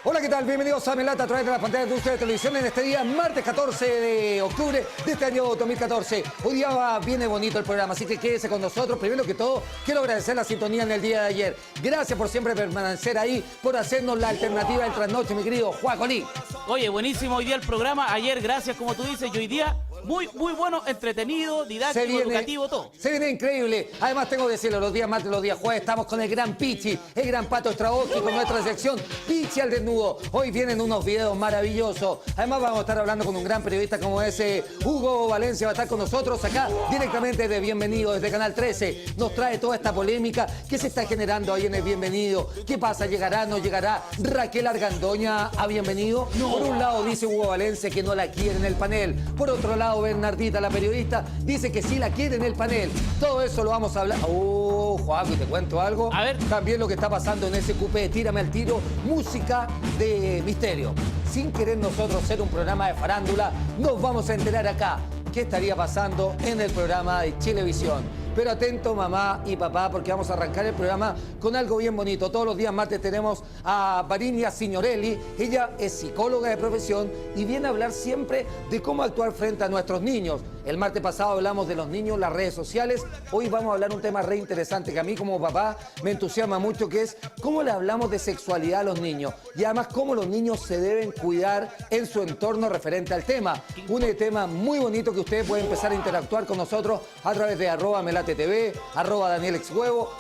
Hola, ¿qué tal? Bienvenidos a Melate a través de la pantalla de ustedes de televisión en este día, martes 14 de octubre de este año 2014. Hoy día viene bonito el programa, así que quédese con nosotros. Primero que todo, quiero agradecer la sintonía en el día de ayer. Gracias por siempre permanecer ahí, por hacernos la alternativa del trasnoche, mi querido Juan Colí. Oye, buenísimo hoy día el programa. Ayer, gracias, como tú dices, y hoy día muy bueno, entretenido, didáctico, educativo, todo. Se viene increíble. Además, tengo que decirlo, los días martes, los días jueves, estamos con el gran Pichi, el gran Pato Straboski, con nuestra sección Pichi al desnudo. Hoy vienen unos videos maravillosos. Además, vamos a estar hablando con un gran periodista como ese Hugo Valencia. Va a estar con nosotros acá directamente de Bienvenido, desde Canal 13. Nos trae toda esta polémica que se está generando ahí en el Bienvenido. ¿Qué pasa? ¿Llegará? ¿No llegará Raquel Argandoña a Bienvenido? No. Por un lado dice Hugo Valencia que no la quiere en el panel. Por otro lado, Bernardita, la periodista, dice que sí la quiere en el panel. Todo eso lo vamos a hablar. Juaco, ¿te cuento algo? A ver. También lo que está pasando en ese cupé, Tírame al Tiro, música de misterio. Sin querer nosotros ser un programa de farándula, nos vamos a enterar acá qué estaría pasando en el programa de Chilevisión. Pero atento mamá y papá, porque vamos a arrancar el programa con algo bien bonito. Todos los días martes tenemos a Varinia Signorelli. Ella es psicóloga de profesión y viene a hablar siempre de cómo actuar frente a nuestros niños. El martes pasado hablamos de los niños, las redes sociales. Hoy vamos a hablar un tema re interesante que a mí como papá me entusiasma mucho, que es cómo le hablamos de sexualidad a los niños. Y además cómo los niños se deben cuidar en su entorno referente al tema. Un tema muy bonito que ustedes pueden empezar a interactuar con nosotros a través de @MelateTV, @DanielXHuevo,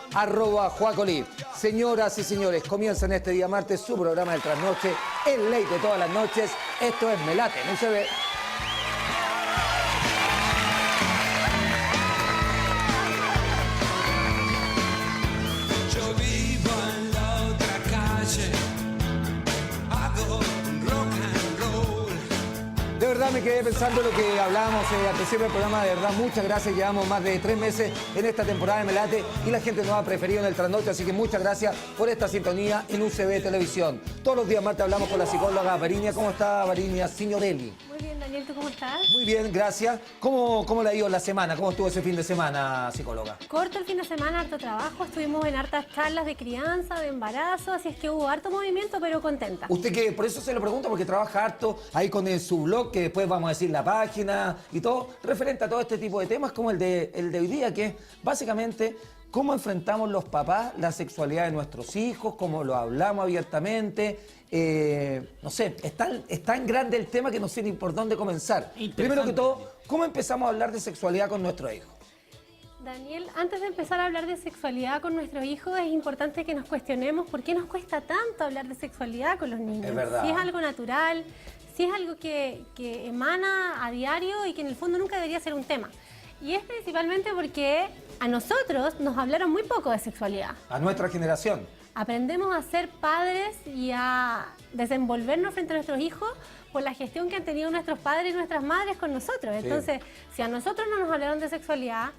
@Juacolí. Señoras y señores, comienza en este día martes su programa del trasnoche, el late de todas las noches. Esto es Melate, no se ve. De verdad me quedé pensando en lo que hablábamos al principio del programa. De verdad, muchas gracias. Llevamos más de 3 meses en esta temporada de Melate y la gente nos ha preferido en el trasnoche. Así que muchas gracias por esta sintonía en UCB Televisión. Todos los días martes hablamos con la psicóloga Varinia. ¿Cómo está Varinia Signorelli? Muy bien, Daniel, ¿tú cómo estás? Muy bien, gracias. ¿Cómo le ha ido la semana? ¿Cómo estuvo ese fin de semana, psicóloga? Corto el fin de semana, harto trabajo. Estuvimos en hartas charlas de crianza, de embarazo, así es que hubo harto movimiento, pero contenta. Usted que, por eso se lo pregunto, porque trabaja harto ahí con su blog, que después vamos a decir la página y todo, referente a todo este tipo de temas, como el de hoy día, que es básicamente cómo enfrentamos los papás la sexualidad de nuestros hijos, cómo lo hablamos abiertamente. No sé, es tan grande el tema que no sé ni por dónde comenzar. Primero que todo, ¿cómo empezamos a hablar de sexualidad con nuestros hijos? Daniel, antes de empezar a hablar de sexualidad con nuestros hijos, es importante que nos cuestionemos por qué nos cuesta tanto hablar de sexualidad con los niños. Es verdad. Si es algo natural, si es algo que emana a diario y que en el fondo nunca debería ser un tema. Y es principalmente porque a nosotros nos hablaron muy poco de sexualidad. A nuestra generación. Aprendemos a ser padres y a desenvolvernos frente a nuestros hijos por la gestión que han tenido nuestros padres y nuestras madres con nosotros. Sí. Entonces, si a nosotros no nos hablaron de sexualidad,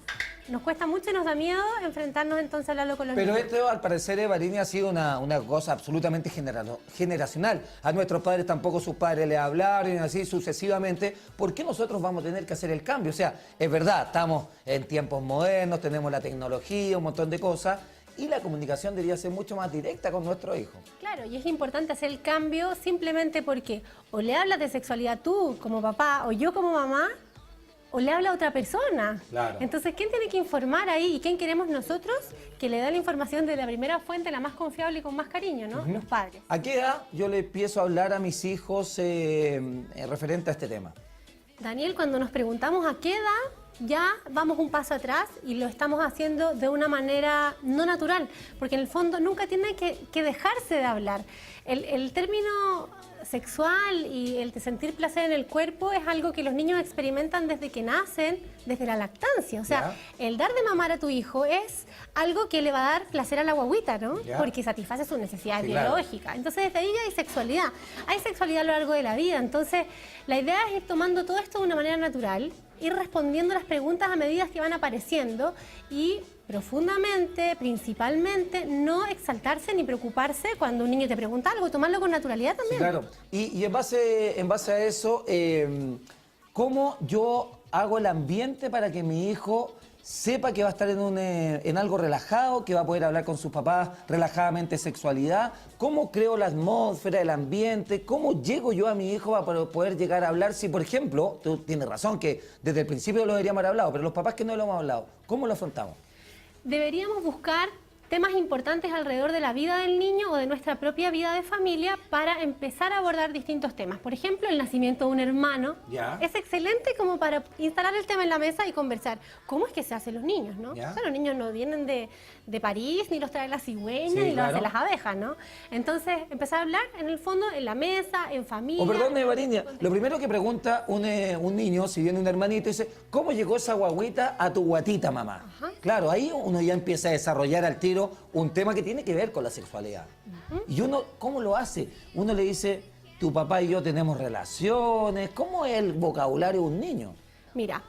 nos cuesta mucho y nos da miedo enfrentarnos entonces a hablarlo con los Pero niños. esto, al parecer, Varinia, ha sido una cosa absolutamente generacional. A nuestros padres tampoco sus padres le hablaron y así sucesivamente. ¿Por qué nosotros vamos a tener que hacer el cambio? O sea, es verdad, estamos en tiempos modernos, tenemos la tecnología, un montón de cosas, y la comunicación debería ser mucho más directa con nuestros hijos. Claro, y es importante hacer el cambio simplemente porque o le hablas de sexualidad tú como papá o yo como mamá, o le habla a otra persona. Claro. Entonces, ¿quién tiene que informar ahí? ¿Y quién queremos nosotros que le da la información de la primera fuente, la más confiable y con más cariño, ¿no? Los padres. ¿A qué edad yo le empiezo a hablar a mis hijos referente a este tema? Daniel, cuando nos preguntamos a qué edad, ya vamos un paso atrás y lo estamos haciendo de una manera no natural, porque en el fondo nunca tiene que dejarse de hablar. El término sexual y el de sentir placer en el cuerpo es algo que los niños experimentan desde que nacen, desde la lactancia. O sea, el dar de mamar a tu hijo es algo que le va a dar placer a la guagüita, ¿no? Ya. Porque satisface sus necesidades Claro. biológicas. Entonces, desde ahí ya hay sexualidad. Hay sexualidad a lo largo de la vida. Entonces, la idea es ir tomando todo esto de una manera natural, ir respondiendo las preguntas a medida que van apareciendo y profundamente, principalmente, no exaltarse ni preocuparse cuando un niño te pregunta algo, tomarlo con naturalidad también. Sí, claro. Y en base a eso, ¿cómo yo hago el ambiente para que mi hijo sepa que va a estar en algo relajado, que va a poder hablar con sus papás relajadamente sexualidad? ¿Cómo creo la atmósfera, el ambiente? ¿Cómo llego yo a mi hijo a poder llegar a hablar? Si, por ejemplo, tú tienes razón que desde el principio lo deberíamos haber hablado, pero los papás que no lo hemos hablado, ¿cómo lo afrontamos? Deberíamos buscar temas importantes alrededor de la vida del niño o de nuestra propia vida de familia para empezar a abordar distintos temas. Por ejemplo, el nacimiento de un hermano es excelente como para instalar el tema en la mesa y conversar. ¿Cómo es que se hacen los niños, no? O sea, los niños no vienen de París, ni los trae la cigüeña, ni los hacen las abejas, ¿no? Entonces, empezar a hablar, en el fondo, en la mesa, en familia. Perdón, Variña, lo primero que pregunta un niño, si viene un hermanito, dice, ¿cómo llegó esa guaguita a tu guatita, mamá? Ajá. Claro, ahí uno ya empieza a desarrollar al tiro un tema que tiene que ver con la sexualidad. Y uno, ¿cómo lo hace? Uno le dice, tu papá y yo tenemos relaciones. ¿Cómo es el vocabulario de un niño? Mira,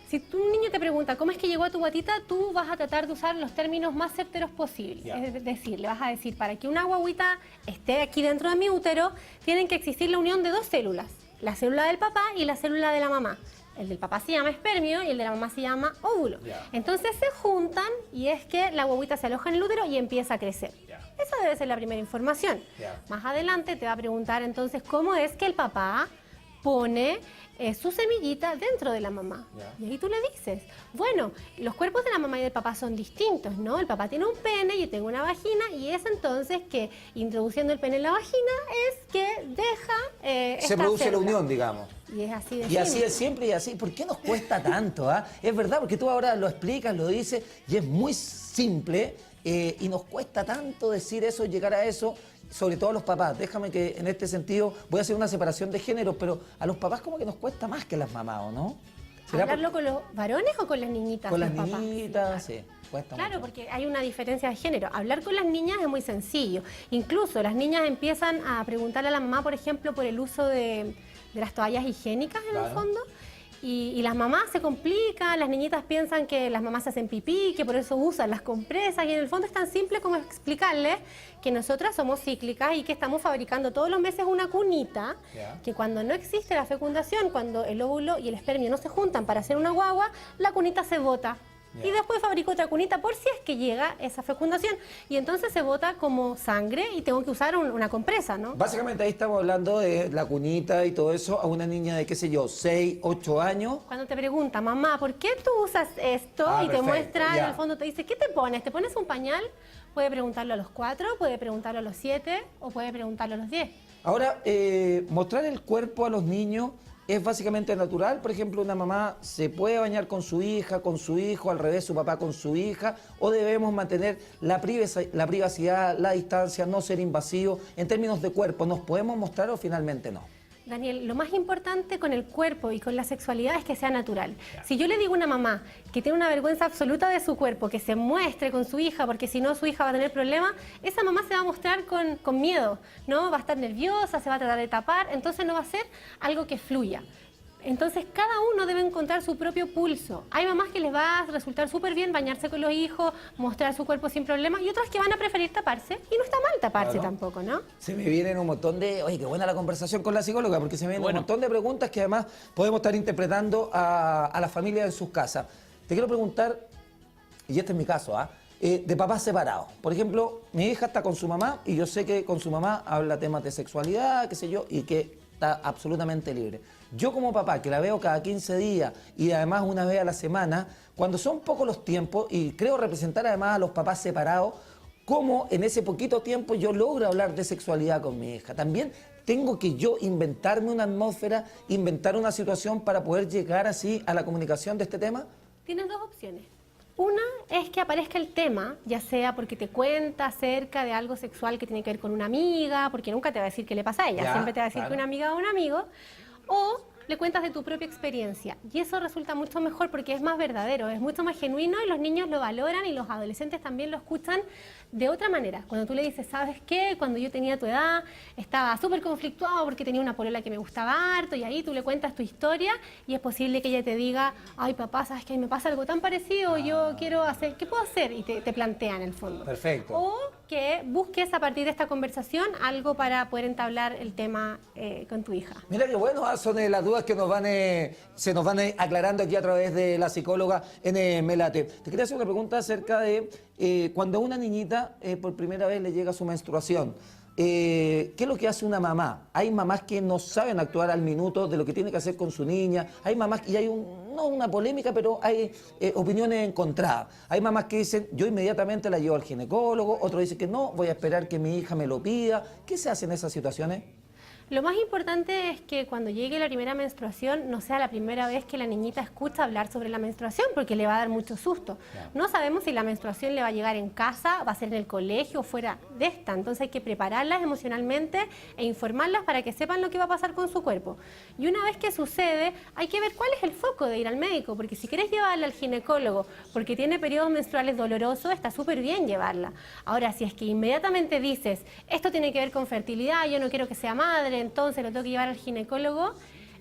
si un niño te pregunta cómo es que llegó a tu guatita, tú vas a tratar de usar los términos más certeros posibles. Es decir, le vas a decir, para que una guaguita esté aquí dentro de mi útero, tienen que existir la unión de dos células, la célula del papá y la célula de la mamá. El del papá se llama espermio y el de la mamá se llama óvulo. Entonces se juntan y es que la guaguita se aloja en el útero y empieza a crecer. Esa debe ser la primera información. Más adelante te va a preguntar entonces cómo es que el papá pone su semillita dentro de la mamá. Y ahí tú le dices, bueno, los cuerpos de la mamá y del papá son distintos, ¿no? El papá tiene un pene, yo tengo una vagina, y es entonces que introduciendo el pene en la vagina es que deja se produce la unión, digamos. Y es así de simple. Y así es siempre y así. ¿Por qué nos cuesta tanto? Es verdad, porque tú ahora lo explicas, lo dices, y es muy simple, y nos cuesta tanto decir eso, llegar a eso. Sobre todo a los papás, déjame que en este sentido voy a hacer una separación de géneros, pero a los papás como que nos cuesta más que a las mamás, ¿o no? ¿Hablarlo con los varones o con las niñitas? Con las niñitas, sí. Cuesta claro, mucho. porque hay una diferencia de género. Hablar con las niñas es muy sencillo. Incluso las niñas empiezan a preguntarle a la mamá, por ejemplo, por el uso de las toallas higiénicas en el fondo. Y las mamás se complican, las niñitas piensan que las mamás se hacen pipí, que por eso usan las compresas, y en el fondo es tan simple como explicarles que nosotras somos cíclicas y que estamos fabricando todos los meses una cunita, que cuando no existe la fecundación, cuando el óvulo y el espermio no se juntan para hacer una guagua, la cunita se bota. Y después fabrico otra cunita por si es que llega esa fecundación. Y entonces se bota como sangre y tengo que usar una compresa, ¿no? Básicamente ahí estamos hablando de la cunita y todo eso a una niña de, qué sé yo, 6, 8 años. Cuando te pregunta, mamá, ¿por qué tú usas esto? Y te muestra, en el fondo te dice, ¿qué te pones? ¿Te pones un pañal? Puede preguntarlo a los 4, puede preguntarlo a los 7 o puede preguntarlo a los 10. Ahora, mostrar el cuerpo a los niños es básicamente natural. Por ejemplo, una mamá se puede bañar con su hija, con su hijo, al revés, su papá con su hija, o debemos mantener la privacidad, la distancia, no ser invasivos. En términos de cuerpo, ¿nos podemos mostrar o finalmente no? Daniel, lo más importante con el cuerpo y con la sexualidad es que sea natural. Si yo le digo a una mamá que tiene una vergüenza absoluta de su cuerpo, que se muestre con su hija, porque si no su hija va a tener problemas, esa mamá se va a mostrar con miedo, ¿no? Va a estar nerviosa, se va a tratar de tapar, entonces no va a ser algo que fluya. Entonces cada uno debe encontrar su propio pulso. Hay mamás que les va a resultar súper bien bañarse con los hijos, mostrar su cuerpo sin problemas, y otras que van a preferir taparse, y no está mal taparse tampoco, ¿no? Se me vienen un montón de... Oye, qué buena la conversación con la psicóloga, porque se me vienen un montón de preguntas que además podemos estar interpretando a las familias en sus casas. Te quiero preguntar, y este es mi caso, de papás separados. Por ejemplo, mi hija está con su mamá, y yo sé que con su mamá habla temas de sexualidad, qué sé yo, y que está absolutamente libre. Yo como papá, que la veo cada 15 días y además una vez a la semana, cuando son pocos los tiempos, y creo representar además a los papás separados, cómo en ese poquito tiempo yo logro hablar de sexualidad con mi hija. También tengo que yo inventarme una atmósfera, inventar una situación para poder llegar así a la comunicación de este tema. Tienes dos opciones. Una es que aparezca el tema, ya sea porque te cuenta acerca de algo sexual que tiene que ver con una amiga, porque nunca te va a decir qué le pasa a ella, siempre te va a decir que una amiga o un amigo, o le cuentas de tu propia experiencia. Y eso resulta mucho mejor porque es más verdadero, es mucho más genuino y los niños lo valoran y los adolescentes también lo escuchan de otra manera. Cuando tú le dices, ¿sabes qué? Cuando yo tenía tu edad, estaba súper conflictuado porque tenía una polola que me gustaba harto, y ahí tú le cuentas tu historia y es posible que ella te diga, ay papá, ¿sabes qué? Me pasa algo tan parecido, yo quiero hacer, ¿qué puedo hacer? Y te plantea en el fondo. Perfecto. O que busques a partir de esta conversación algo para poder entablar el tema con tu hija. Mira qué bueno, son las dudas que se nos van aclarando aquí a través de la psicóloga en Melate. Te quería hacer una pregunta acerca de cuando a una niñita por primera vez le llega su menstruación. ¿Qué es lo que hace una mamá? Hay mamás que no saben actuar al minuto de lo que tiene que hacer con su niña. Hay mamás que, y hay no una polémica, pero hay opiniones encontradas. Hay mamás que dicen, yo inmediatamente la llevo al ginecólogo, otros dicen que no, voy a esperar que mi hija me lo pida. ¿Qué se hace en esas situaciones? Lo más importante es que cuando llegue la primera menstruación no sea la primera vez que la niñita escucha hablar sobre la menstruación, porque le va a dar mucho susto. No sabemos si la menstruación le va a llegar en casa, va a ser en el colegio o fuera de esta. Entonces hay que prepararlas emocionalmente e informarlas para que sepan lo que va a pasar con su cuerpo. Y una vez que sucede, hay que ver cuál es el foco de ir al médico, porque si quieres llevarla al ginecólogo porque tiene periodos menstruales dolorosos, está súper bien llevarla. Ahora, si es que inmediatamente dices, esto tiene que ver con fertilidad, yo no quiero que sea madre, entonces lo tengo que llevar al ginecólogo,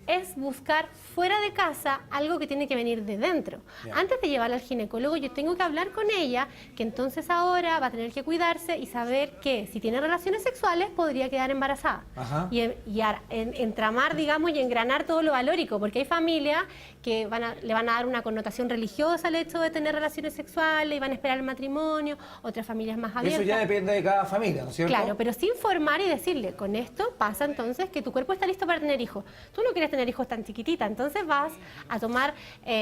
es buscar fuera de casa algo que tiene que venir de dentro. Antes de llevarla al ginecólogo, yo tengo que hablar con ella, que entonces ahora va a tener que cuidarse y saber que si tiene relaciones sexuales podría quedar embarazada. Y entramar, digamos, y engranar todo lo valórico, porque hay familias que le van a dar una connotación religiosa al hecho de tener relaciones sexuales y van a esperar el matrimonio, otras familias más abiertas. Eso ya depende de cada familia, ¿no es cierto? Claro, pero sí informar y decirle, con esto pasa entonces que tu cuerpo está listo para tener hijos. Tú no quieres tener hijos tan chiquitita, entonces vas a tomar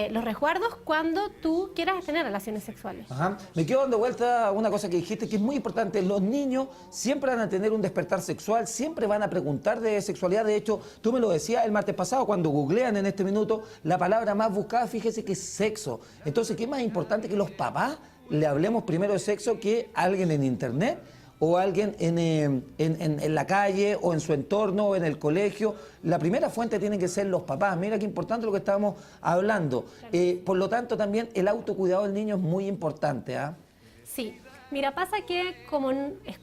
los resguardos cuando tú quieras tener relaciones sexuales. Me quedo dando vuelta a una cosa que dijiste que es muy importante. Los niños siempre van a tener un despertar sexual, siempre van a preguntar de sexualidad. De hecho, tú me lo decías el martes pasado, cuando googlean en este minuto, la palabra más buscada, fíjese que es sexo. Entonces, ¿qué es más importante que los papás le hablemos primero de sexo que alguien en internet? O alguien en la calle o en su entorno o en el colegio? La primera fuente tiene que ser los papás. Mira qué importante lo que estábamos hablando. Por lo tanto, también el autocuidado del niño es muy importante. Sí. Mira, pasa que como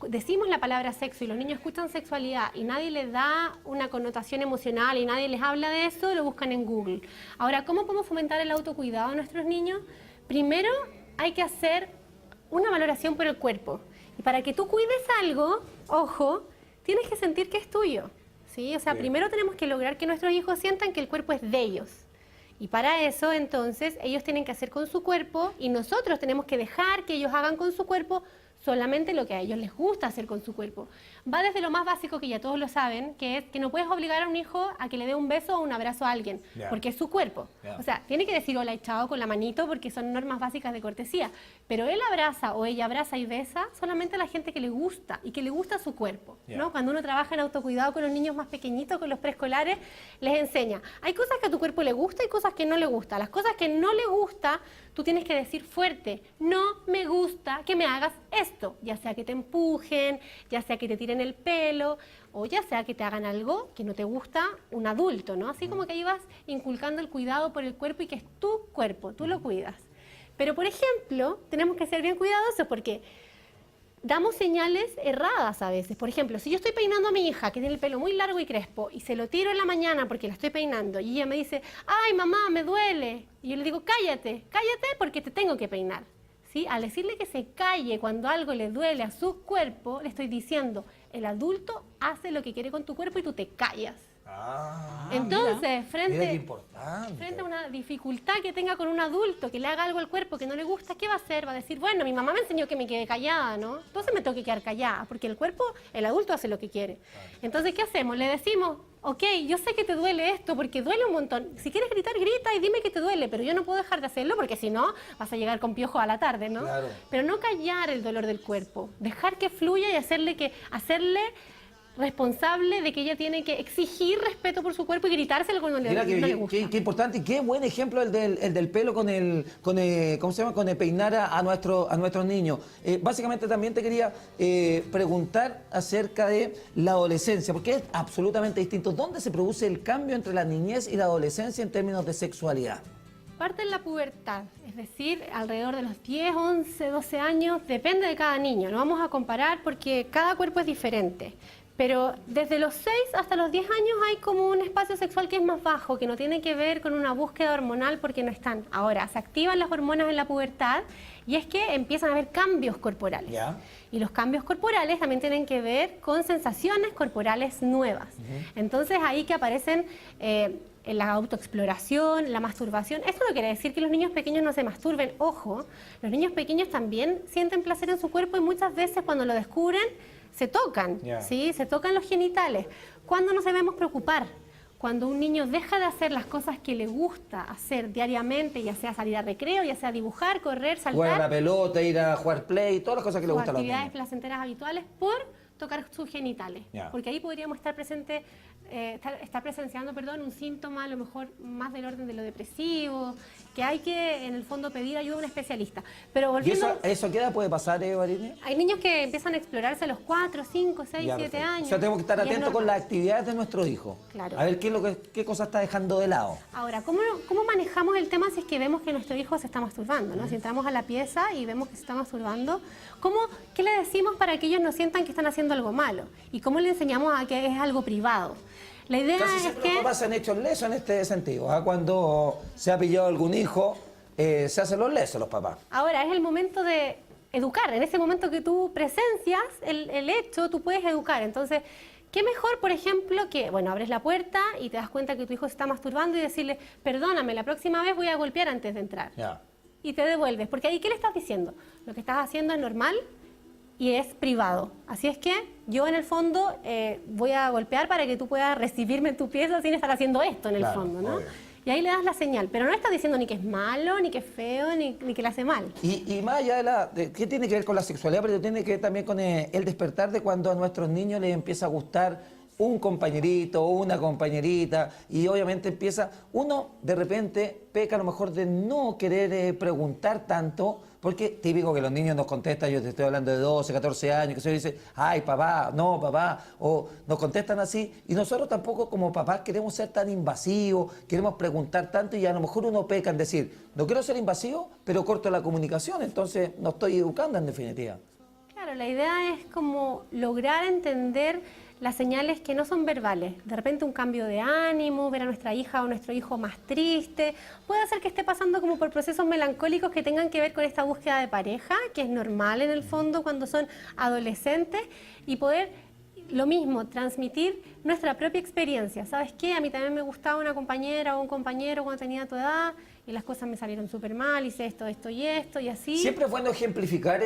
decimos la palabra sexo y los niños escuchan sexualidad y nadie les da una connotación emocional y nadie les habla de eso, lo buscan en Google. Ahora, ¿cómo podemos fomentar el autocuidado a nuestros niños? Primero, hay que hacer una valoración por el cuerpo. Y para que tú cuides algo, ojo, tienes que sentir que es tuyo, ¿sí? O sea, primero tenemos que lograr que nuestros hijos sientan que el cuerpo es de ellos. Y para eso, entonces, ellos tienen que hacer con su cuerpo y nosotros tenemos que dejar que ellos hagan con su cuerpo solamente lo que a ellos les gusta hacer con su cuerpo. Va desde lo más básico, que ya todos lo saben, que es que no puedes obligar a un hijo a que le dé un beso o un abrazo a alguien, porque es su cuerpo. O sea, tiene que decir hola y chao con la manito porque son normas básicas de cortesía, pero él abraza o ella abraza y besa solamente a la gente que le gusta y que le gusta su cuerpo, ¿no? Cuando uno trabaja en autocuidado con los niños más pequeñitos, con los preescolares, les enseña. Hay cosas que a tu cuerpo le gusta y cosas que no le gusta. Las cosas que no le gusta, tú tienes que decir fuerte, no me gusta que me hagas esto, ya sea que te empujen, ya sea que te tiren el pelo, o ya sea que te hagan algo que no te gusta un adulto, ¿no? Así como que ahí vas inculcando el cuidado por el cuerpo y que es tu cuerpo, tú lo cuidas. Pero, por ejemplo, tenemos que ser bien cuidadosos porque damos señales erradas a veces. Por ejemplo, si yo estoy peinando a mi hija, que tiene el pelo muy largo y crespo, y se lo tiro en la mañana porque la estoy peinando, y ella me dice, ay, mamá, me duele. Y yo le digo, cállate, cállate porque te tengo que peinar. ¿Sí? Al decirle que se calle cuando algo le duele a su cuerpo, le estoy diciendo, el adulto hace lo que quiere con tu cuerpo y tú te callas. Entonces, frente a una dificultad que tenga con un adulto, que le haga algo al cuerpo que no le gusta, ¿qué va a hacer? Va a decir, bueno, mi mamá me enseñó que me quede callada, ¿no? Entonces me tengo que quedar callada, porque el cuerpo, el adulto hace lo que quiere. Entonces, ¿qué hacemos? Le decimos, ok, yo sé que te duele esto, porque duele un montón. Si quieres gritar, grita y dime que te duele, pero yo no puedo dejar de hacerlo, porque si no, vas a llegar con piojos a la tarde, ¿no? Claro. Pero no callar el dolor del cuerpo, dejar que fluya y hacerle responsable de que ella tiene que exigir respeto por su cuerpo y gritárselo cuando no le gusta. Qué importante y qué buen ejemplo el del pelo con el ¿cómo se llama? Con el peinar a nuestros niños. Básicamente también te quería preguntar acerca de la adolescencia, porque es absolutamente distinto. ¿Dónde se produce el cambio entre la niñez y la adolescencia en términos de sexualidad? Parte en la pubertad, es decir, alrededor de los 10, 11, 12 años, depende de cada niño. No vamos a comparar porque cada cuerpo es diferente. Pero desde los 6 hasta los 10 años hay como un espacio sexual que es más bajo, que no tiene que ver con una búsqueda hormonal porque no están. Ahora, se activan las hormonas en la pubertad y es que empiezan a haber cambios corporales. Ya. Y los cambios corporales también tienen que ver con sensaciones corporales nuevas. Entonces ahí que aparecen la autoexploración, la masturbación. Esto no quiere decir que los niños pequeños no se masturben. Ojo, los niños pequeños también sienten placer en su cuerpo y muchas veces cuando lo descubren se tocan, ¿sí? Se tocan los genitales. ¿Cuándo nos debemos preocupar? Cuando un niño deja de hacer las cosas que le gusta hacer diariamente, ya sea salir a recreo, ya sea dibujar, correr, saltar. Jugar a la pelota, ir a jugar play, todas las cosas que le gustan a los niños. Actividades placenteras habituales por tocar sus genitales. Porque ahí podríamos estar presenciando un síntoma a lo mejor más del orden de lo depresivo, que hay que en el fondo pedir ayuda a un especialista. Pero volviendo, ¿Y eso qué edad puede pasar, Varini? Hay niños que empiezan a explorarse a los 4, 5, 6, 7 años. O sea, tenemos que estar atentos con las actividades de nuestro hijo. Claro. A ver qué cosa está dejando de lado. Ahora, ¿cómo manejamos el tema si es que vemos que nuestro hijo se está masturbando, ¿no? Si entramos a la pieza y vemos que se está masturbando, ¿qué le decimos para que ellos no sientan que están haciendo algo malo? ¿Y cómo le enseñamos a que es algo privado? La idea es que los papás se han hecho lesos en este sentido. Cuando se ha pillado algún hijo, se hacen los lesos los papás. Ahora es el momento de educar. En ese momento que tú presencias el hecho, tú puedes educar. Entonces, ¿qué mejor, por ejemplo, que, abres la puerta y te das cuenta que tu hijo se está masturbando y decirle, perdóname, la próxima vez voy a golpear antes de entrar? Y te devuelves. Porque ahí, ¿qué le estás diciendo? Lo que estás haciendo es normal y es privado. Así es que yo en el fondo voy a golpear para que tú puedas recibirme en tu pieza sin estar haciendo esto en el fondo, ¿no? Obvio. Y ahí le das la señal, pero no estás diciendo ni que es malo, ni que es feo, ni que le hace mal. Y más allá ¿qué tiene que ver con la sexualidad? Pero tiene que ver también con el despertar de cuando a nuestros niños les empieza a gustar un compañerito o una compañerita y obviamente uno de repente peca a lo mejor de no querer preguntar tanto, porque típico que los niños nos contestan, yo te estoy hablando de 12, 14 años, que se dice, ay papá, no papá, o nos contestan así, y nosotros tampoco como papás queremos ser tan invasivos, queremos preguntar tanto y a lo mejor uno peca en decir, no quiero ser invasivo, pero corto la comunicación, entonces no estoy educando en definitiva. Claro, la idea es como lograr entender las señales que no son verbales. De repente un cambio de ánimo, ver a nuestra hija o nuestro hijo más triste. Puede ser que esté pasando como por procesos melancólicos que tengan que ver con esta búsqueda de pareja, que es normal en el fondo cuando son adolescentes, y poder, lo mismo, transmitir nuestra propia experiencia. ¿Sabes qué? A mí también me gustaba una compañera o un compañero cuando tenía tu edad, y las cosas me salieron súper mal, hice esto, esto y esto, y así. Siempre es bueno ejemplificar,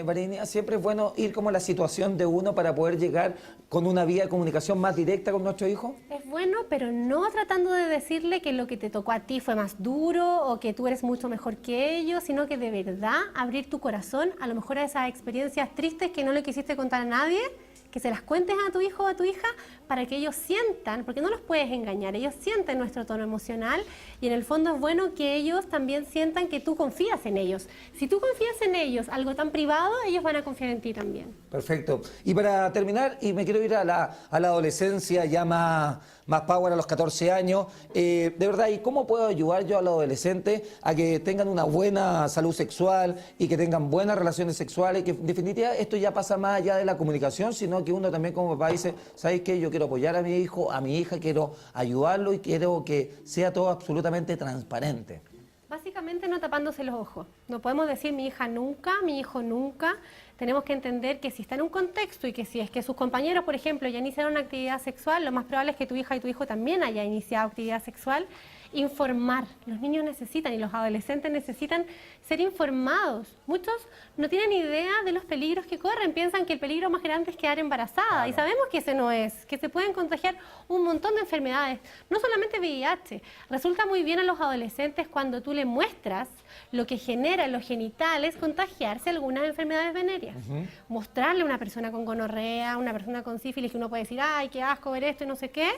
Varinia, siempre es bueno ir como a la situación de uno para poder llegar con una vía de comunicación más directa con nuestro hijo. Es bueno, pero no tratando de decirle que lo que te tocó a ti fue más duro o que tú eres mucho mejor que ellos, sino que de verdad abrir tu corazón a lo mejor a esas experiencias tristes que no le quisiste contar a nadie, que se las cuentes a tu hijo o a tu hija para que ellos sientan, porque no los puedes engañar, ellos sienten nuestro tono emocional y en el fondo es bueno que ellos también sientan que tú confías en ellos. Si tú confías en ellos, algo tan privado, ellos van a confiar en ti también. Perfecto. Y para terminar, y me quiero ir a la adolescencia ya más power a los 14 años, de verdad, ¿y cómo puedo ayudar yo a los adolescentes a que tengan una buena salud sexual y que tengan buenas relaciones sexuales? Que en definitiva esto ya pasa más allá de la comunicación, sino que uno también como papá dice, ¿sabes qué? Yo quiero apoyar a mi hijo, a mi hija, quiero ayudarlo y quiero que sea todo absolutamente transparente. Básicamente no tapándose los ojos. No podemos decir mi hija nunca, mi hijo nunca. Tenemos que entender que si está en un contexto y que si es que sus compañeros, por ejemplo, ya iniciaron una actividad sexual, lo más probable es que tu hija y tu hijo también hayan iniciado actividad sexual. Informar. Los niños necesitan y los adolescentes necesitan ser informados. Muchos no tienen idea de los peligros que corren. Piensan que el peligro más grande es quedar embarazada. Claro. Y sabemos que ese no es, que se pueden contagiar un montón de enfermedades. No solamente VIH. Resulta muy bien a los adolescentes cuando tú le muestras lo que genera en los genitales contagiarse algunas enfermedades venéreas. Mostrarle a una persona con gonorrea, una persona con sífilis, que uno puede decir, ay, qué asco ver esto y no sé qué,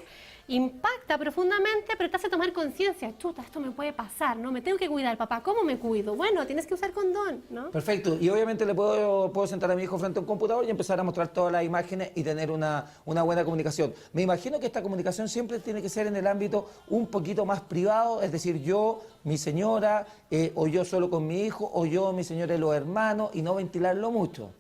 impacta profundamente, pero te hace tomar conciencia conciencia, chuta, esto me puede pasar, ¿no? Me tengo que cuidar, papá, ¿cómo me cuido? Bueno, tienes que usar condón, ¿no? Perfecto, y obviamente le puedo sentar a mi hijo frente a un computador y empezar a mostrar todas las imágenes y tener una buena comunicación. Me imagino que esta comunicación siempre tiene que ser en el ámbito un poquito más privado, es decir, yo, mi señora, o yo solo con mi hijo, o yo, mi señora y los hermanos, y no ventilarlo mucho.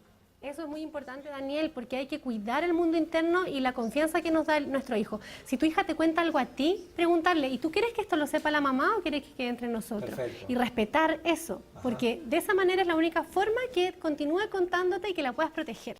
Eso es muy importante, Daniel, porque hay que cuidar el mundo interno y la confianza que nos da nuestro hijo. Si tu hija te cuenta algo a ti, preguntarle, ¿y tú quieres que esto lo sepa la mamá o quieres que quede entre nosotros? Perfecto. Y respetar eso, porque de esa manera es la única forma que continúe contándote y que la puedas proteger.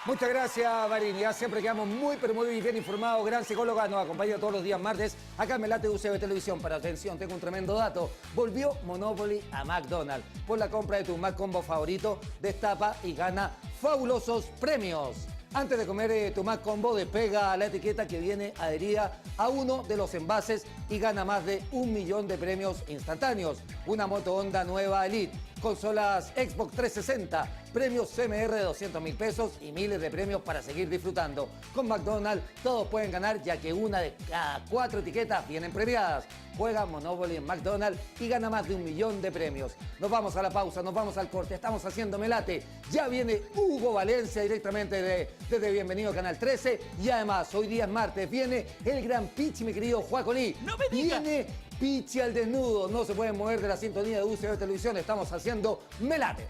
Muchas gracias, Marín. Ya siempre quedamos muy, pero muy bien informados. Gran psicóloga, nos acompaña todos los días martes acá en Melate UCB Televisión. Pero atención, tengo un tremendo dato. Volvió Monopoly a McDonald's. Por la compra de tu McCombo favorito, destapa y gana fabulosos premios. Antes de comer tu McCombo, despega la etiqueta que viene adherida a uno de los envases y gana más de 1 millón de premios instantáneos. Una moto Honda nueva Elite, consolas Xbox 360, premios CMR de 200.000 pesos y miles de premios para seguir disfrutando. Con McDonald's todos pueden ganar, ya que una de cada 4 etiquetas vienen premiadas. Juega Monopoly en McDonald's y gana más de 1 millón de premios. Nos vamos a la pausa, nos vamos al corte, estamos haciendo Melate. Ya viene Hugo Valencia directamente desde Bienvenido Canal 13 y además hoy día es martes, viene el gran Pichi, mi querido Juaco Lee. ¡No me digas! Viene Pichi al desnudo, no se pueden mover de la sintonía de UCB Televisión, estamos haciendo Melate.